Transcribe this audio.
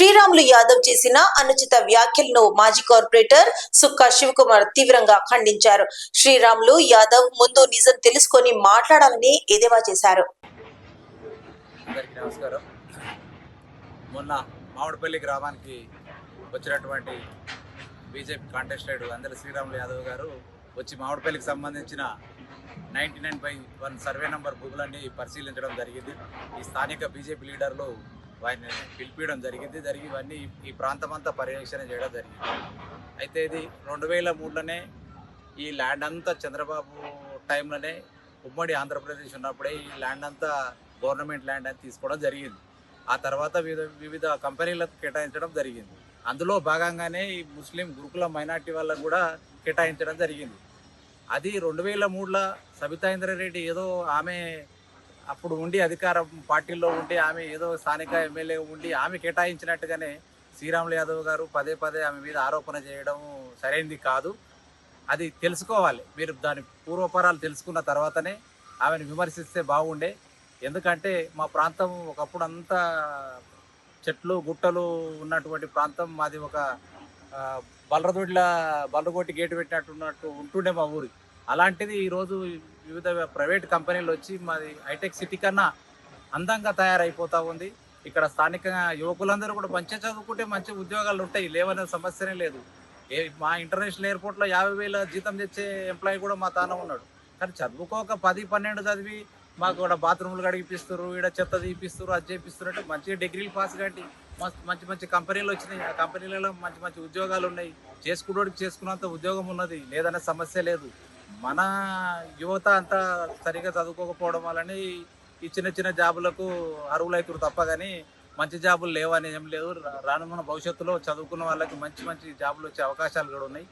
శ్రీరాములు యాదవ్ చేసిన అనుచిత వ్యాఖ్యలను మాజీ కార్పొరేటర్ సుక్కా శివకుమార్ తీవ్రంగా ఖండించారు. శ్రీరాములు యాదవ్ ముందు నిజం తెలుసుకొని మాట్లాడాలని ఎద్దేవా చేశారు. అందరికీ నమస్కారం. మొన్న మామిడిపల్లి గ్రామానికి వచ్చినటువంటి బీజేపీ కాంటెస్టెడ్ అందరి శ్రీరాములు యాదవ్ గారు వచ్చి మామిడిపల్లికి సంబంధించిన 99/1 సర్వే నంబర్ భూములన్నీ పరిశీలించడం జరిగింది. ఈ స్థానిక బీజేపీ లీడర్లు వారిని పిలిపించడం జరిగింది. ఇవన్నీ ఈ ప్రాంతం అంతా పర్యవేక్షణ చేయడం జరిగింది. అయితే ఇది 2003లోనే ఈ ల్యాండ్ అంతా చంద్రబాబు టైంలోనే ఉమ్మడి ఆంధ్రప్రదేశ్ ఉన్నప్పుడే ఈ ల్యాండ్ అంతా గవర్నమెంట్ ల్యాండ్ అని తీసుకోవడం జరిగింది. ఆ తర్వాత వివిధ కంపెనీలకు కేటాయించడం జరిగింది. అందులో భాగంగానే ఈ ముస్లిం గురుకుల మైనార్టీ వాళ్ళకు కూడా కేటాయించడం జరిగింది. అది 2003లో సబితా ఇంద్రారెడ్డి ఏదో ఆమె అప్పుడు ఉండి అధికార పార్టీలో ఉండి ఆమె ఏదో స్థానిక ఎమ్మెల్యే ఉండి ఆమె కేటాయించినట్టుగానే శ్రీరాములు యాదవ్ గారు పదే ఆమె మీద ఆరోపణ చేయడం సరైనది కాదు. అది తెలుసుకోవాలి. మీరు దాని పూర్వపరాలు తెలుసుకున్న తర్వాతనే ఆమెను విమర్శిస్తే బాగుండే. ఎందుకంటే మా ప్రాంతం ఒకప్పుడు అంతా చెట్లు గుట్టలు ఉన్నటువంటి ప్రాంతం మాది. ఒక బలరగొట్టి గేటు పెట్టినట్టు ఉంటుండే మా ఊరి. అలాంటిది ఈరోజు వివిధ ప్రైవేట్ కంపెనీలు వచ్చి మాది హైటెక్ సిటీ కన్నా అందంగా తయారైపోతూ ఉంది. ఇక్కడ స్థానికంగా యువకులందరూ కూడా మంచిగా చదువుకుంటే మంచి ఉద్యోగాలు ఉంటాయి, లేవనే సమస్యనే లేదు. మా ఇంటర్నేషనల్ ఎయిర్పోర్ట్లో 50,000 జీతం తెచ్చే ఎంప్లాయీ కూడా మా తాన ఉన్నాడు. కానీ చదువుకోక 10-12 చదివి మాకు కూడా బాత్రూమ్లు కడిగిపిస్తారు, ఇక్కడ చెత్త తీపిస్తారు, అది చేపిస్తారు. అంటే మంచిగా డిగ్రీలు పాస్ కాబట్టి మంచి కంపెనీలు వచ్చినాయి. ఆ కంపెనీలలో మంచి ఉద్యోగాలు ఉన్నాయి. చేసుకున్నోడికి చేసుకున్నంత ఉద్యోగం ఉన్నది, లేదనే సమస్య లేదు. మన యువత అంతా సరిగా చదువుకోకపోవడం వల్లనే ఈ చిన్న జాబులకు అర్హులైతురు తప్ప కానీ మంచి జాబులు లేవని ఏం లేదు. రానున్న భవిష్యత్తులో చదువుకున్న వాళ్ళకి మంచి జాబులు వచ్చే అవకాశాలు కూడా ఉన్నాయి.